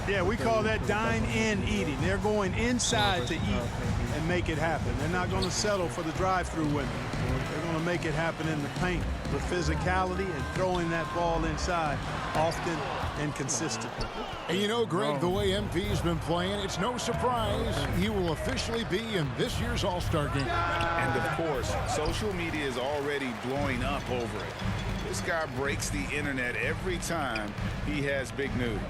Yeah, we call that dine-in eating. They're going inside to eat and make it happen. They're not going to settle for the drive-through window. They're going to make it happen in the paint with physicality and throwing that ball inside often and consistently. And you know, Greg, the way MP's been playing, it's no surprise he will officially be in this year's All-Star game. And of course, social media is already blowing up over it. This guy breaks the internet every time he has big news.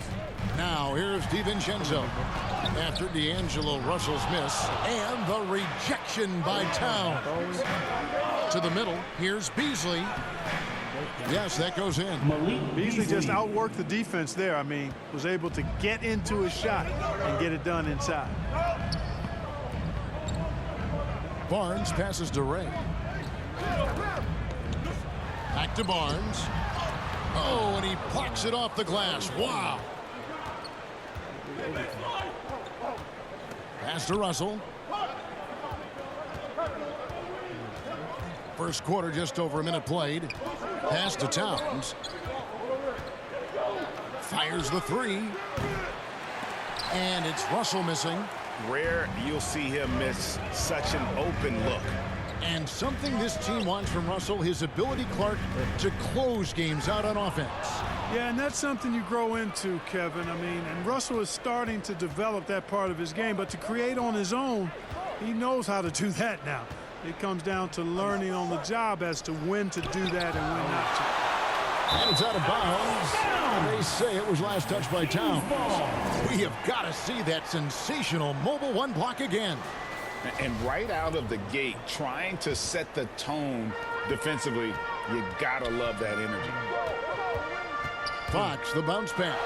Now here's DiVincenzo after D'Angelo Russell's miss and the rejection by Towns. To the middle, here's Beasley. Yes, that goes in. Beasley just outworked the defense there. I mean, was able to get into his shot and get it done inside. Barnes passes to Ray. Back to Barnes. Oh, and he plucks it off the glass. Wow. Pass to Russell. First quarter, just over a minute played. Pass to Towns. Fires the three. And it's Russell missing. Rare you'll see him miss such an open look. And something this team wants from Russell, his ability, Clark, to close games out on offense. Yeah, and that's something you grow into, Kevin. I mean, and Russell is starting to develop that part of his game, but to create on his own, he knows how to do that now. It comes down to learning on the job as to when to do that and when not to. And it's out of bounds. They say it was last touched by Towns. We have got to see that sensational mobile one block again. And right out of the gate, trying to set the tone defensively, you gotta love that energy. Fox, the bounce pass.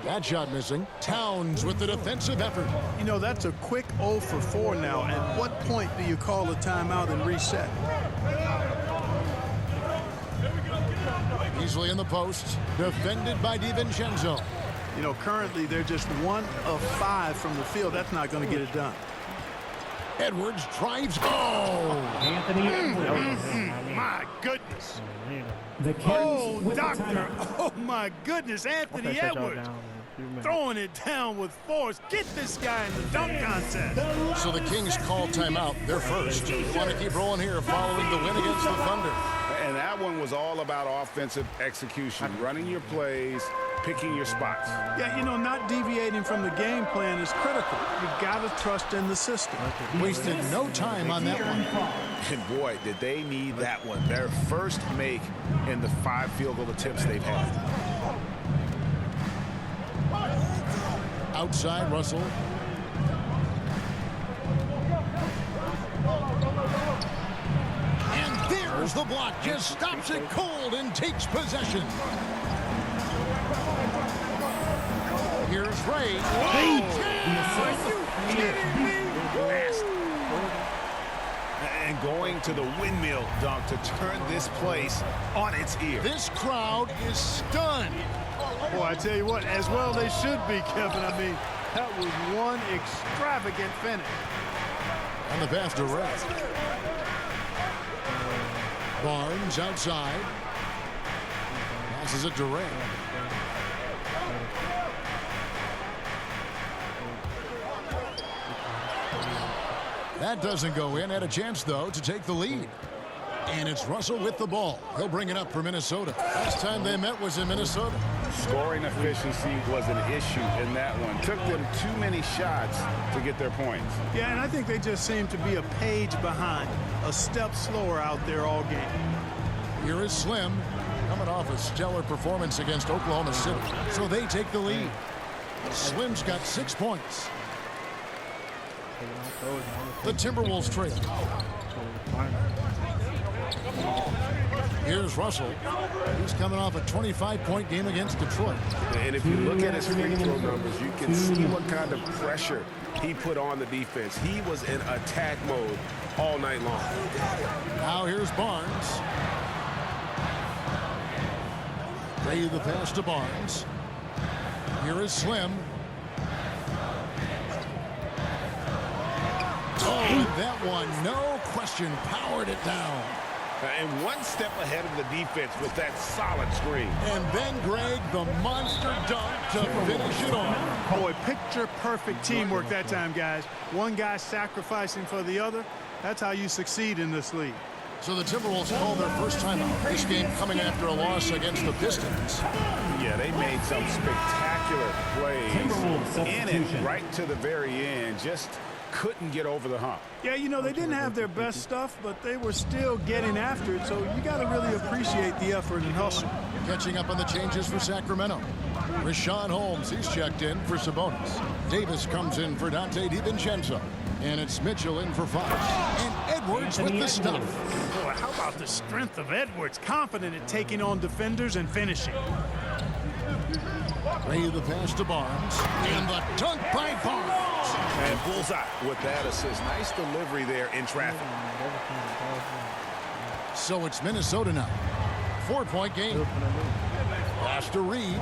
That shot missing. Towns with the defensive effort. You know, that's a quick 0 for 4 now. At what point do you call a timeout and reset? Easily in the post. Defended by DiVincenzo. You know, currently they're just 1 of 5 from the field. That's not going to get it done. Edwards drives. Oh! My goodness. Oh, doctor. Oh, my goodness. Anthony Edwards throwing it down with force. Get this guy in the dunk contest. So the Kings call timeout. They're first. Want to keep rolling here following the win against the Thunder. And that one was all about offensive execution, running your plays, picking your spots. Yeah, you know, not deviating from the game plan is critical. You got to trust in the system. Wasted no time on that one. And boy, did they need that one. Their first make in the 5 field goal attempts they've had. Outside, Russell. And there's the block. Just stops it cold and takes possession. Here's Ray. And going to the windmill dunk to turn this place on its ear. This crowd is stunned. Boy, I tell you what, as well they should be, Kevin. I mean, that was one extravagant finish. And the pass to Ray. Barnes outside. Passes it to Ray. That doesn't go in. Had a chance, though, to take the lead. And it's Russell with the ball. He'll bring it up for Minnesota. Last time they met was in Minnesota. Scoring efficiency was an issue in that one. Took them too many shots to get their points. Yeah, and I think they just seem to be a page behind, a step slower out there all game. Here is Slim, coming off a stellar performance against Oklahoma City. So they take the lead. Slim's got 6 points. The Timberwolves trail. Here's Russell. He's coming off a 25-point game against Detroit. And if you look at his free throw numbers, you can see what kind of pressure he put on the defense. He was in attack mode all night long. Now here's Barnes. Ray the pass to Barnes. Here is Slim. Oh, And that one, no question, powered it down. And one step ahead of the defense with that solid screen. And then, Greg, the monster dunk to finish it off. Boy, picture-perfect teamwork that time, guys. One guy sacrificing for the other. That's how you succeed in this league. So the Timberwolves call their first timeout. This game coming after a loss against the Pistons. Yeah, they made some spectacular plays in it right to the very end. Just couldn't get over the hump. Yeah, you know, they didn't have their best stuff, but they were still getting after it, so you got to really appreciate the effort and hustle. Catching up on the changes for Sacramento. Rashawn Holmes, he's checked in for Sabonis. Davis comes in for Dante DiVincenzo. And it's Mitchell in for Fox. And Edwards with the stuff. Boy, how about the strength of Edwards? Confident at taking on defenders and finishing. Ray the pass to Barnes. And the dunk by Barnes. And bullseye with that assist. Nice delivery there in traffic. So it's Minnesota now. 4-point game. Pass to Reed.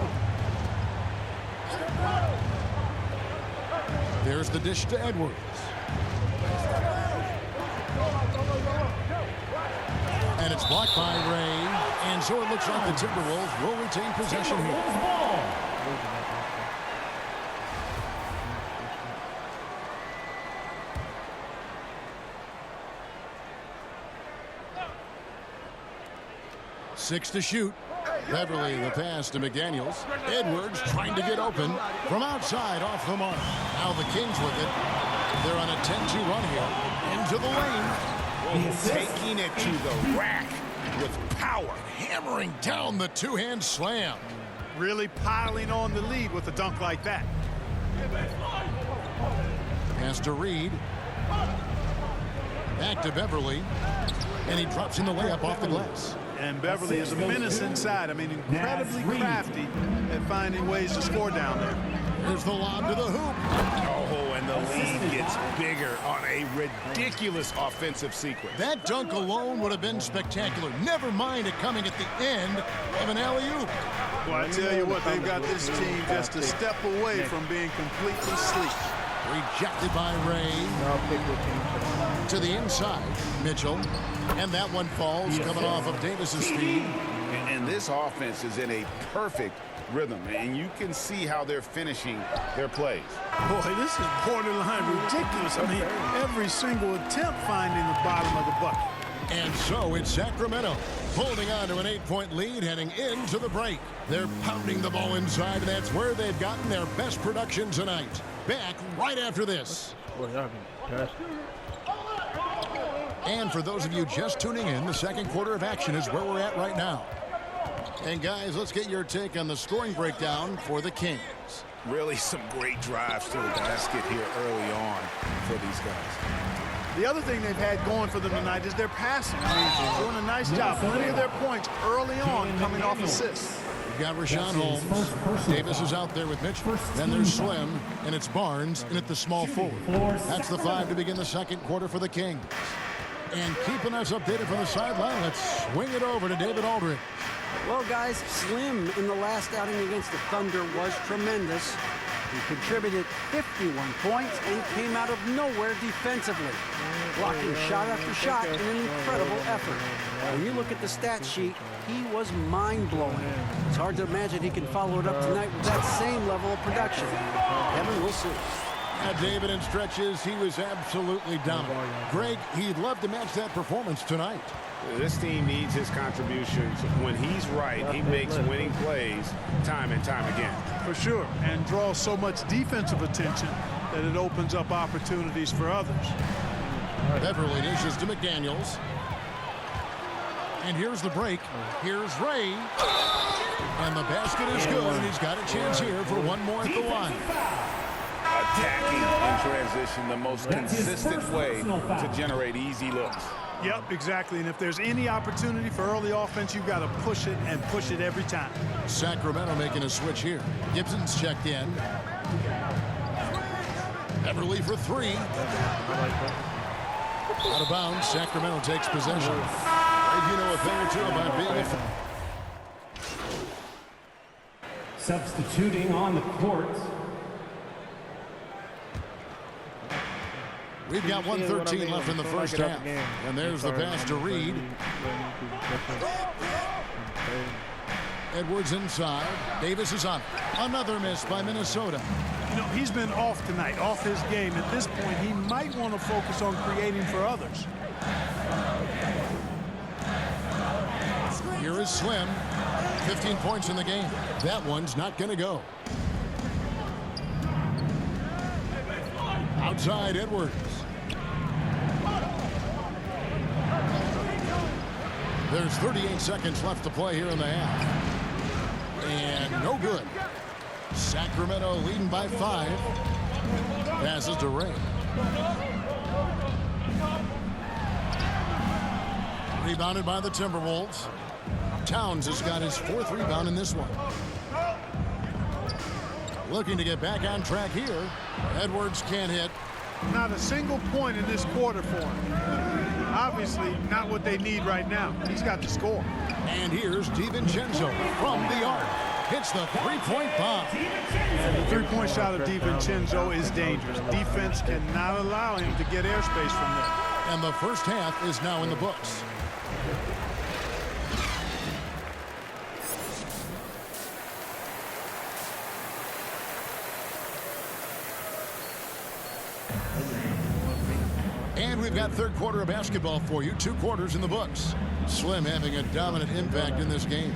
There's the dish to Edwards. And it's blocked by Ray. And so it looks like the Timberwolves will retain possession here. Six to shoot. Beverly the pass to McDaniels. Edwards trying to get open from outside off the mark. Now the Kings with it. They're on a 10-2 run here. Into the lane. Taking it to the rack with power. Hammering down the two-hand slam. Really piling on the lead with a dunk like that. Pass to Reed. Back to Beverly. And he drops in the layup off the glass. And Beverly is a menace inside. I mean, incredibly crafty at finding ways to score down there. Here's the lob to the hoop. Oh, and the lead gets bigger on a ridiculous offensive sequence. That dunk alone would have been spectacular. Never mind it coming at the end of an alley-oop. Well, I tell you what, they've got this team just a step away from being completely sleek. Rejected by Ray. To the inside, Mitchell. And that one falls coming off of Davis's speed. And this offense is in a perfect rhythm, and you can see how they're finishing their plays. Boy, this is borderline ridiculous. I mean, every single attempt finding the bottom of the bucket. And so it's Sacramento holding on to an 8-point lead heading into the break. They're pounding the ball inside, and that's where they've gotten their best production tonight. Back right after this. And for those of you just tuning in, the second quarter of action is where we're at right now. And guys, let's get your take on the scoring breakdown for the Kings. Really some great drives to the basket here early on for these guys. The other thing they've had going for them tonight is their passing. I mean, doing a nice job. Plenty of their points early on coming off assists. You've got Rashawn Holmes. Davis is out there with Mitchell. Then there's Slim, and it's Barnes in at the small forward. That's the 5 to begin the second quarter for the Kings. And keeping us updated from the sideline, let's swing it over to David Aldridge. Well, guys, Slim in the last outing against the Thunder was tremendous. He contributed 51 points and came out of nowhere defensively, blocking shot after shot in an incredible effort. When you look at the stat sheet, he was mind-blowing. It's hard to imagine he can follow it up tonight with that same level of production. Kevin, we'll see. David, in stretches, he was absolutely dominant. Greg, he'd love to match that performance tonight. This team needs his contributions. When he's right, he makes winning plays time and time again. For sure, and draws so much defensive attention that it opens up opportunities for others. Beverly dishes to McDaniels. And here's the break. Here's Ray. And the basket is good, and he's got a chance here for one more at the line. Attacking in transition, the most consistent way to generate easy looks. Yep, exactly. And if there's any opportunity for early offense, you've got to push it and push it every time. Sacramento making a switch here. Gibson's checked in. Beverly for 3. Out of bounds, Sacramento takes possession. And you know a thing or two about being a... Substituting on the court, We've got 1:13 left in the first half. And there's the pass to Reed. Edwards inside. Davis is on. Another miss by Minnesota. You know, he's been off tonight, off his game. At this point, he might want to focus on creating for others. Here is Slim. 15 points in the game. That one's not going to go. Outside Edwards. There's 38 seconds left to play here in the half. And no good. Sacramento leading by 5. Passes to Ray. Rebounded by the Timberwolves. Towns has got his 4th rebound in this one. Looking to get back on track here. Edwards can't hit. Not a single point in this quarter for him. Obviously, not what they need right now. He's got to score. And here's DiVincenzo from the arc. Hits the three-point bomb. And the three-point shot of DiVincenzo is dangerous. Defense cannot allow him to get airspace from there. And the first half is now in the books. And we've got third quarter of basketball for you. 2 quarters in the books. Slim having a dominant impact in this game.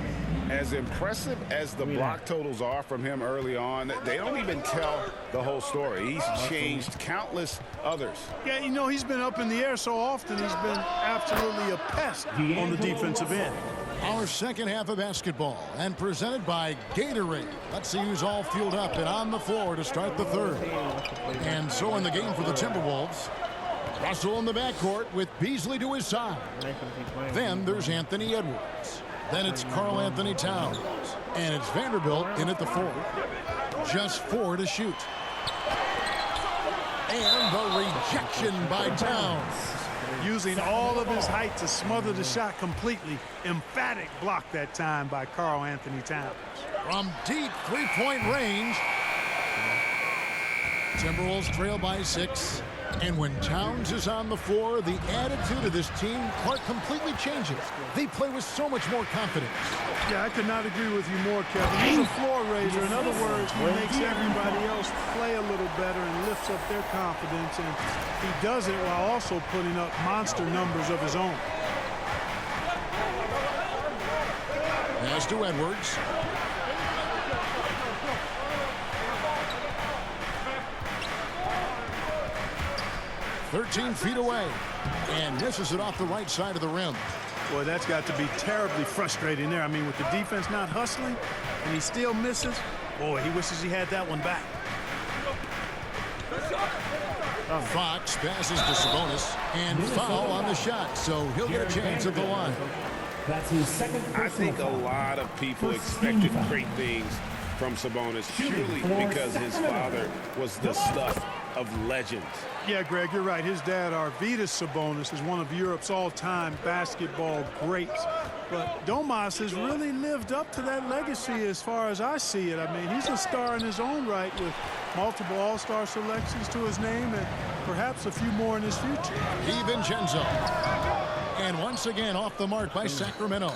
As impressive as the block totals are from him early on, they don't even tell the whole story. He's changed countless others. Yeah, you know, he's been up in the air so often, he's been absolutely a pest on the defensive end. Our second half of basketball, and presented by Gatorade. Let's see who's all fueled up and on the floor to start the third. And so in the game for the Timberwolves, Russell in the backcourt with Beasley to his side. Then there's Anthony Edwards. Then it's Karl Anthony Towns. And it's Vanderbilt in at the 4. Just 4 to shoot. And the rejection by Towns. Using all of his height to smother the shot completely. Emphatic block that time by Karl Anthony Towns. From deep three-point range. Timberwolves trail by 6. And when Towns is on the floor, the attitude of this team, Clark, completely changes. They play with so much more confidence. Yeah, I could not agree with you more, Kevin. He's a floor raiser. In other words, he makes everybody else play a little better and lifts up their confidence. And he does it while also putting up monster numbers of his own. Pass to Edwards. "13 feet away," and misses it off the right side of the rim. Boy, that's got to be terribly frustrating there. I mean, with the defense not hustling, and he still misses. Boy, he wishes he had that one back. Fox passes to Sabonis, and foul on the shot, so he'll get a chance at the line. That's his second. I think a lot of people expected great things from Sabonis, purely because his father was the stuff of legends. Yeah, Greg, you're right. His dad, Arvydas Sabonis, is one of Europe's all-time basketball greats. But Domas has really lived up to that legacy as far as I see it. I mean, he's a star in his own right with multiple all-star selections to his name and perhaps a few more in his future. DiVincenzo. And once again off the mark by Sacramento.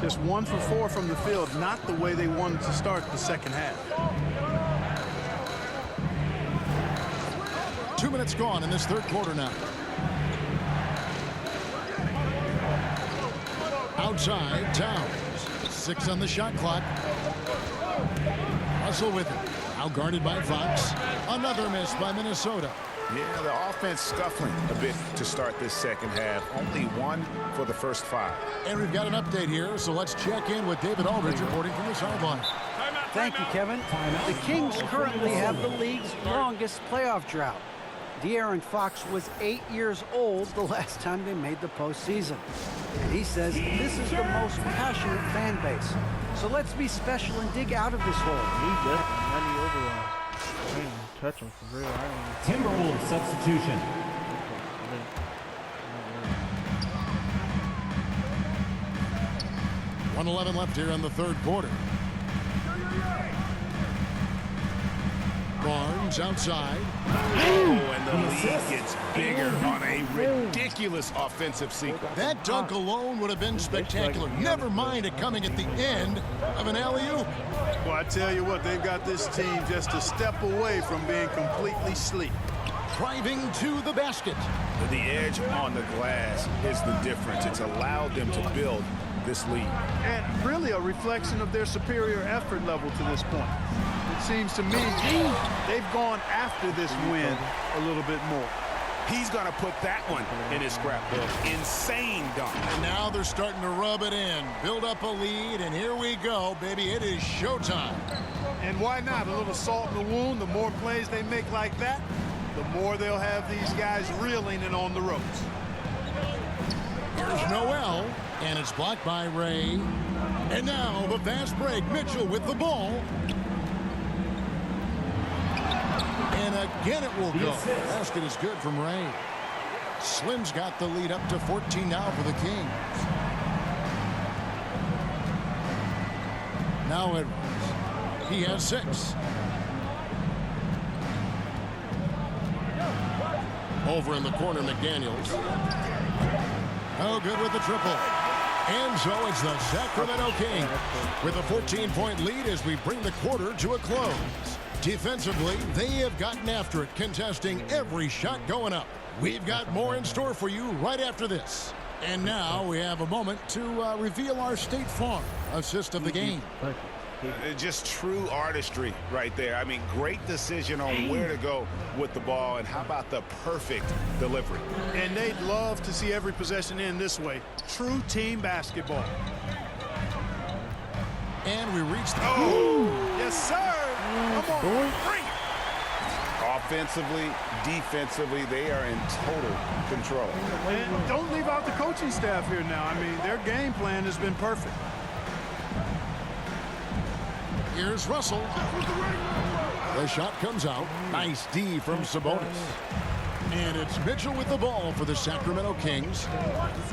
Just 1 for 4 from the field, not the way they wanted to start the second half. 2 minutes gone in this third quarter now. Outside, Towns. 6 on the shot clock. Russell with it. Now guarded by Fox. Another miss by Minnesota. Yeah, the offense scuffling a bit to start this second half. Only 1 for the first 5. And we've got an update here, so let's check in with David Aldridge reporting from the sideline. Thank you, Kevin. The Kings currently have the league's longest playoff drought. De'Aaron Fox was 8 years old the last time they made the postseason. And he says this is the most passionate fan base. So let's be special and dig out of this hole. He definitely 90 overall. I didn't even touch him for real. Timberwolves substitution. 1:11 left here in the third quarter. Barnes outside. Oh, and the lead gets bigger on a ridiculous offensive sequence. That dunk alone would have been spectacular. Never mind it coming at the end of an alley-oop. Well, I tell you what, they've got this team just a step away from being completely asleep. Driving to the basket. The edge on the glass is the difference. It's allowed them to build this lead. And really a reflection of their superior effort level to this point. It seems to me they've gone after this win a little bit more. He's going to put that one in his scrapbook. Insane dunk. And now they're starting to rub it in. Build up a lead, and here we go, baby. It is showtime. And why not? A little salt in the wound. The more plays they make like that, the more they'll have these guys reeling and on the ropes. Here's Noel, and it's blocked by Ray. And now the fast break. Mitchell with the ball. And again it will go. Basket is good from Ray. Slim's got the lead up to 14 now for the Kings. Now Edwards. He has 6. Over in the corner, McDaniels. Oh, good with the triple. And so it's the Sacramento Kings with a 14-point lead as we bring the quarter to a close. Defensively, they have gotten after it, contesting every shot going up. We've got more in store for you right after this. And now we have a moment to reveal our State Farm assist of the game. Just true artistry right there. I mean, great decision on where to go with the ball, and how about the perfect delivery. And they'd love to see every possession end this way. True team basketball. And we reach the... Yes, sir. Come on, bring it. Offensively, defensively, they are in total control. And don't leave out the coaching staff here now. I mean, their game plan has been perfect. Here's Russell. The shot comes out. Nice D from Sabonis. And it's Mitchell with the ball for the Sacramento Kings.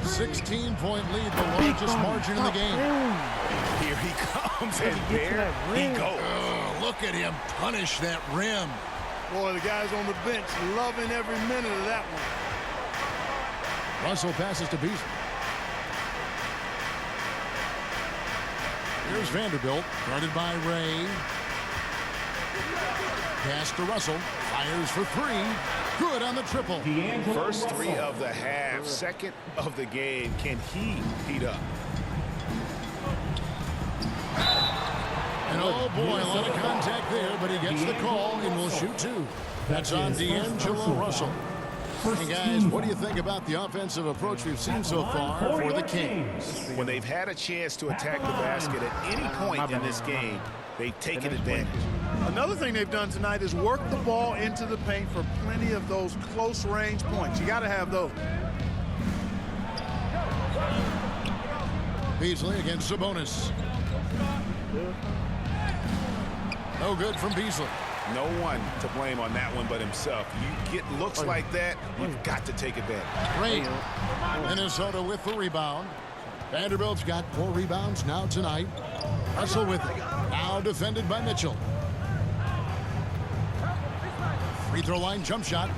16-point lead, the largest margin in the game. Here he comes, and there he goes. Oh, look at him punish that rim. Boy, the guys on the bench loving every minute of that one. Russell passes to Beasley. Here's Vanderbilt, guarded by Ray. Pass to Russell. Fires for 3. Good on the triple. First 3 of the half, second of the game. Can he heat up? And oh boy, a lot of contact there, but he gets the call and will shoot 2. That's on D'Angelo Russell. And guys, what do you think about the offensive approach we've seen so far for the Kings? When they've had a chance to attack the basket at any point in this game, they've taken advantage. Another thing they've done tonight is work the ball into the paint for plenty of those close-range points. You got to have those. Beasley against Sabonis. No good from Beasley. No one to blame on that one but himself. You get looks like that, you've got to take advantage. Great. Minnesota with the rebound. Vanderbilt's got 4 rebounds now tonight. Russell with it. Now defended by Mitchell. Free throw line jump shot.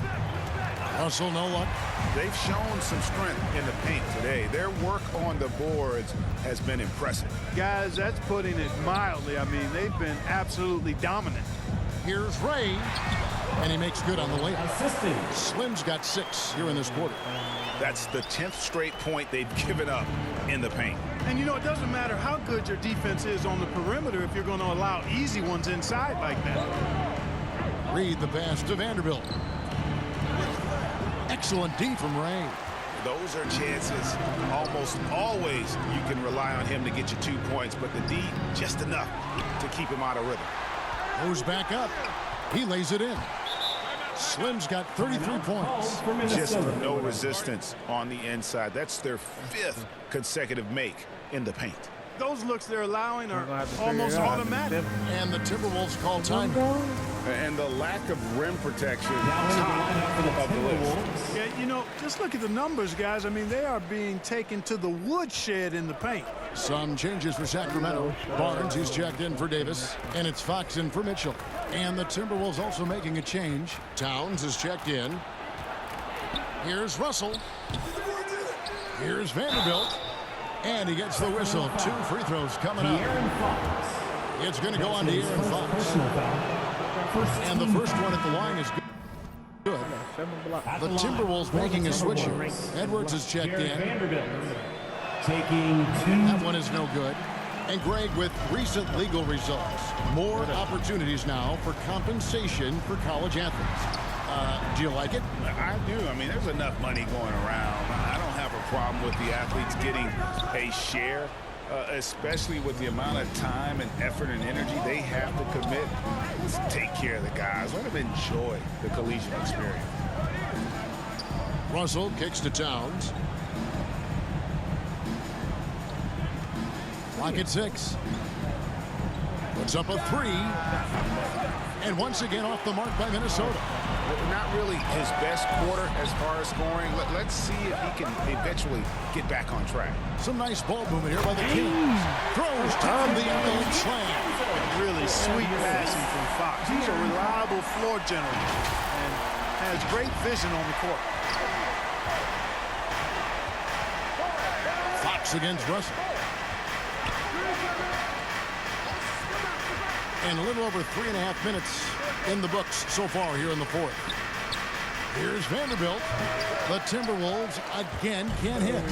Russell no luck. They've shown some strength in the paint today. Their work on the boards has been impressive. Guys, that's putting it mildly. I mean, they've been absolutely dominant. Here's Ray, and he makes good on the layup. Slim's got 6 here in this quarter. That's the 10th straight point they've given up in the paint. And, you know, it doesn't matter how good your defense is on the perimeter if you're going to allow easy ones inside like that. Reed the pass to Vanderbilt. Excellent D from Ray. Those are chances. Almost always you can rely on him to get you 2 points, but the D, just enough to keep him out of rhythm. Goes back up. He lays it in. Slim's got 33 points. Just no resistance on the inside. That's their 5th consecutive make in the paint. Those looks they're allowing are almost automatic. And the Timberwolves call time. And the lack of rim protection top of the list. Yeah, you know, just look at the numbers, guys. I mean, they are being taken to the woodshed in the paint. Some changes for Sacramento. Barnes, he's checked in for Davis. And it's Fox in for Mitchell. And the Timberwolves also making a change. Towns is checked in. Here's Russell. Here's Vanderbilt. And he gets the whistle. 2 free throws coming up. It's going to go on to Aaron Fox. And the first one at the line is good. The Timberwolves making a switch here. Edwards is checked in. Taking 2. That one is no good. And Greg, with recent legal results, more opportunities now for compensation for college athletes. Do you like it? I do. I mean, there's enough money going around. I don't have a problem with the athletes getting a share, especially with the amount of time and effort and energy they have to commit. Let's take care of the guys. Let them enjoy the collegiate experience. Russell kicks to Towns. Clock at 6. Puts up a 3. And once again off the mark by Minnesota. Not really his best quarter as far as scoring. Let's see if he can eventually get back on track. Some nice ball movement here by the Kings. Throws down the alley and slam. Really sweet passing from Fox. He's a reliable floor general and has great vision on the court. Fox against Russell. And a little over 3.5 minutes in the books so far here in the fourth. Here's Vanderbilt. The Timberwolves again can't hit.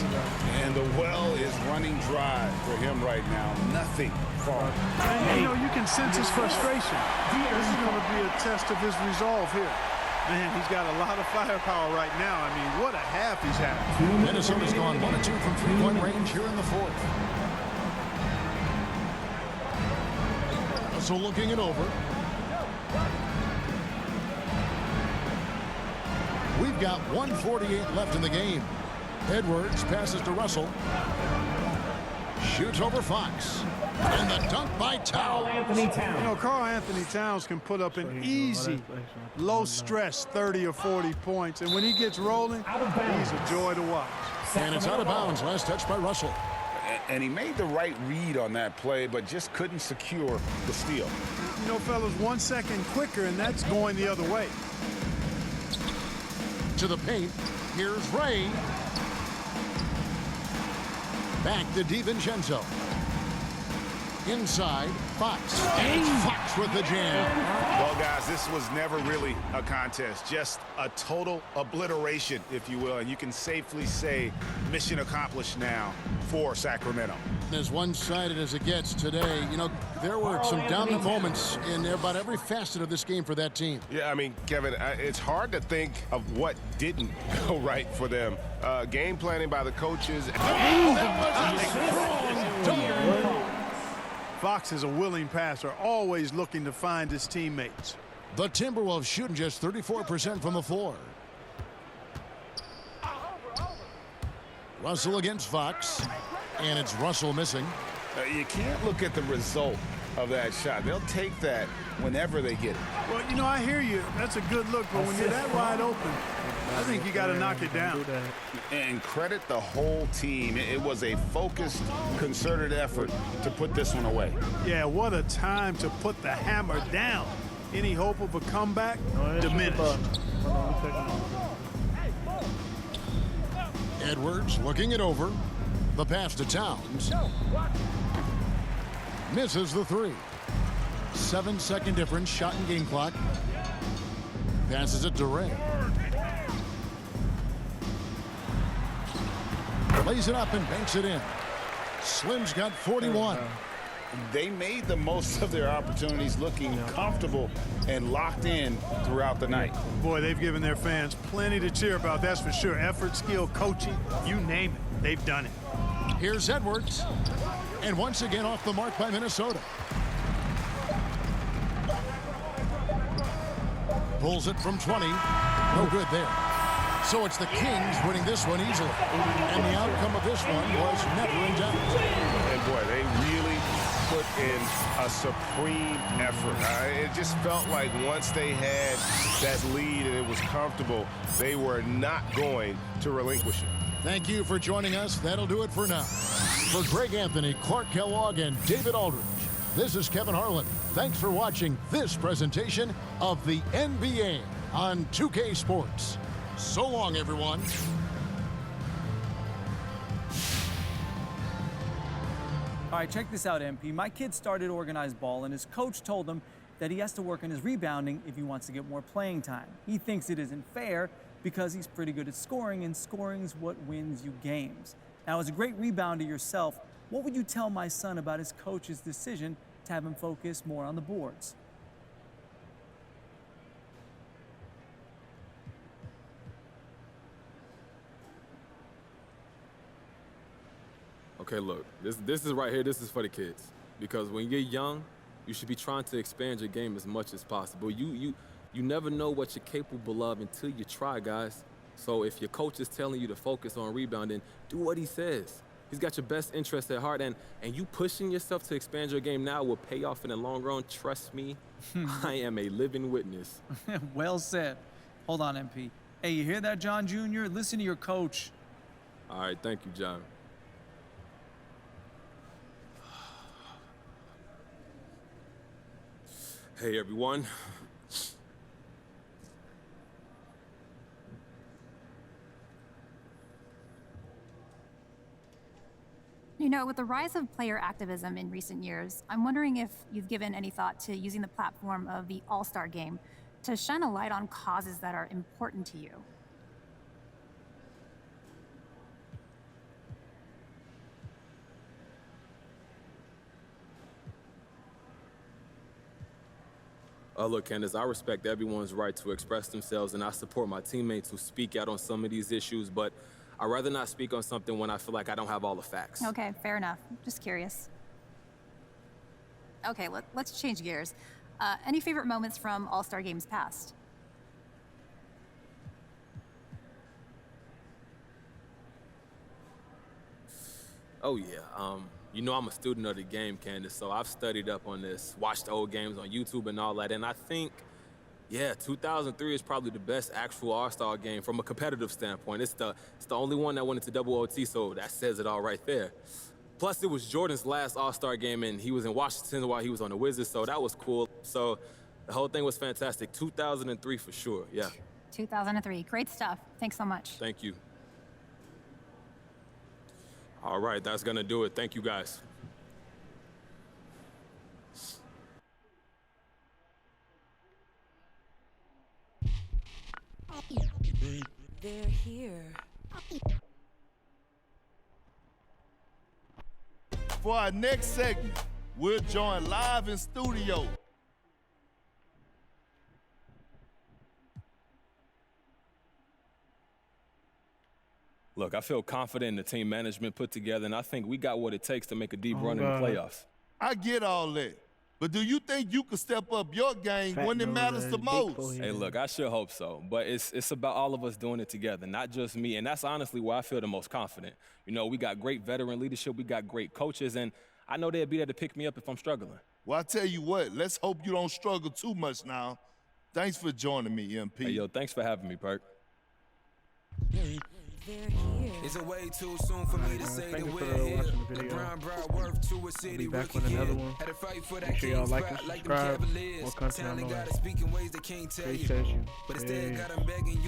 And the well is running dry for him right now. Nothing falling. And, you know, you can sense his frustration. This is going to be a test of his resolve here. Man, he's got a lot of firepower right now. I mean, what a half he's having. Minnesota's gone 1 of 2 from 3-point range here in the fourth. So looking it over. We've got 1:48 left in the game. Edwards passes to Russell. Shoots over Fox. And the dunk by Towns. You know, Karl Anthony Towns can put up an easy, low-stress 30 or 40 points. And when he gets rolling, he's a joy to watch. And it's out of bounds. Last touch by Russell. And he made the right read on that play, but just couldn't secure the steal. You know, fellas, 1 second quicker, and that's going the other way. To the paint. Here's Ray. Back to DiVincenzo. Inside, Fox. And it's Fox with the jam. Well, guys, this was never really a contest. Just a total obliteration, if you will. And you can safely say mission accomplished now for Sacramento. As one-sided as it gets today, you know, there were some dominant moments in about every facet of this game for that team. Yeah, I mean, Kevin, it's hard to think of what didn't go right for them. Game planning by the coaches. That was a strong dunk. Fox is a willing passer, always looking to find his teammates. The Timberwolves shooting just 34% from the floor. Russell against Fox. And it's Russell missing. You can't look at the result of that shot. They'll take that whenever they get it. Well, you know, I hear you. That's a good look, but when you're that wide open, I think you got to knock it down. And credit the whole team. It was a focused, concerted effort to put this one away. Yeah, what a time to put the hammer down. Any hope of a comeback? Diminished. Edwards looking it over. The pass to Towns. Misses the 3. 7-second difference, shot and game clock. Passes it to Ray. Lays it up and banks it in. Slim's got 41. They made the most of their opportunities, looking comfortable and locked in throughout the night. Boy, they've given their fans plenty to cheer about, that's for sure. Effort, skill, coaching, you name it, they've done it. Here's Edwards. And once again off the mark by Minnesota. Pulls it from 20. No good there. So it's the Kings winning this one easily. And the outcome of this one was never in doubt. And boy, they really put in a supreme effort. It just felt like once they had that lead and it was comfortable, they were not going to relinquish it. Thank you for joining us. That'll do it for now. For Greg Anthony, Clark Kellogg, and David Aldridge, This is Kevin Harlan. Thanks for watching this presentation of the NBA on 2K Sports. So long, everyone. All right, check this out, MP. My kid started organized ball, and his coach told him that he has to work on his rebounding if he wants to get more playing time. He thinks it isn't fair because he's pretty good at scoring, and scoring's what wins you games. Now, as a great rebounder yourself, what would you tell my son about his coach's decision to have him focus more on the boards? Okay, look, this is right here, this is for the kids. Because when you're young, you should be trying to expand your game as much as possible. You never know what you're capable of until you try, guys. So if your coach is telling you to focus on rebounding, do what he says. He's got your best interest at heart, and you pushing yourself to expand your game now will pay off in the long run. Trust me, I am a living witness. Well said. Hold on, MP. Hey, you hear that, John Jr.? Listen to your coach. All right, thank you, John. Hey, everyone. You know, with the rise of player activism in recent years, I'm wondering if you've given any thought to using the platform of the All-Star Game to shine a light on causes that are important to you. Look, Candace, I respect everyone's right to express themselves, and I support my teammates who speak out on some of these issues, but I'd rather not speak on something when I feel like I don't have all the facts. Okay, fair enough. Just curious. Okay, let's change gears. Any favorite moments from All-Star Games past? Oh, yeah. You know I'm a student of the game, Candace, so I've studied up on this, watched the old games on YouTube and all that, and I think, yeah, 2003 is probably the best actual All-Star game from a competitive standpoint. It's the only one that went into double OT, so that says it all right there. Plus, it was Jordan's last All-Star game, and he was in Washington while he was on the Wizards, so that was cool. So the whole thing was fantastic. 2003 for sure, yeah. 2003. Great stuff. Thanks so much. Thank you. All right, that's gonna do it. Thank you, guys. They're here. For our next segment, we'll join live in studio. Look, I feel confident in the team management put together, and I think we got what it takes to make a deep run in the playoffs. I get all that. But do you think you can step up your game when it matters the most? Hey, look, I sure hope so. But it's about all of us doing it together, not just me. And that's honestly where I feel the most confident. You know, we got great veteran leadership. We got great coaches. And I know they'll be there to pick me up if I'm struggling. Well, I tell you what, let's hope you don't struggle too much now. Thanks for joining me, MP. Hey, yo, thanks for having me, Perk. They're here. Is it way too soon for me to say that we're here? LeBron brought worth to a city back with another one. Had to fight for that Make sure y'all king like spot and like them subscribe. Cavaliers. More content on Talent the way. gotta speak in ways they can't tell you. Appreciate you. But instead Yeah. got them begging you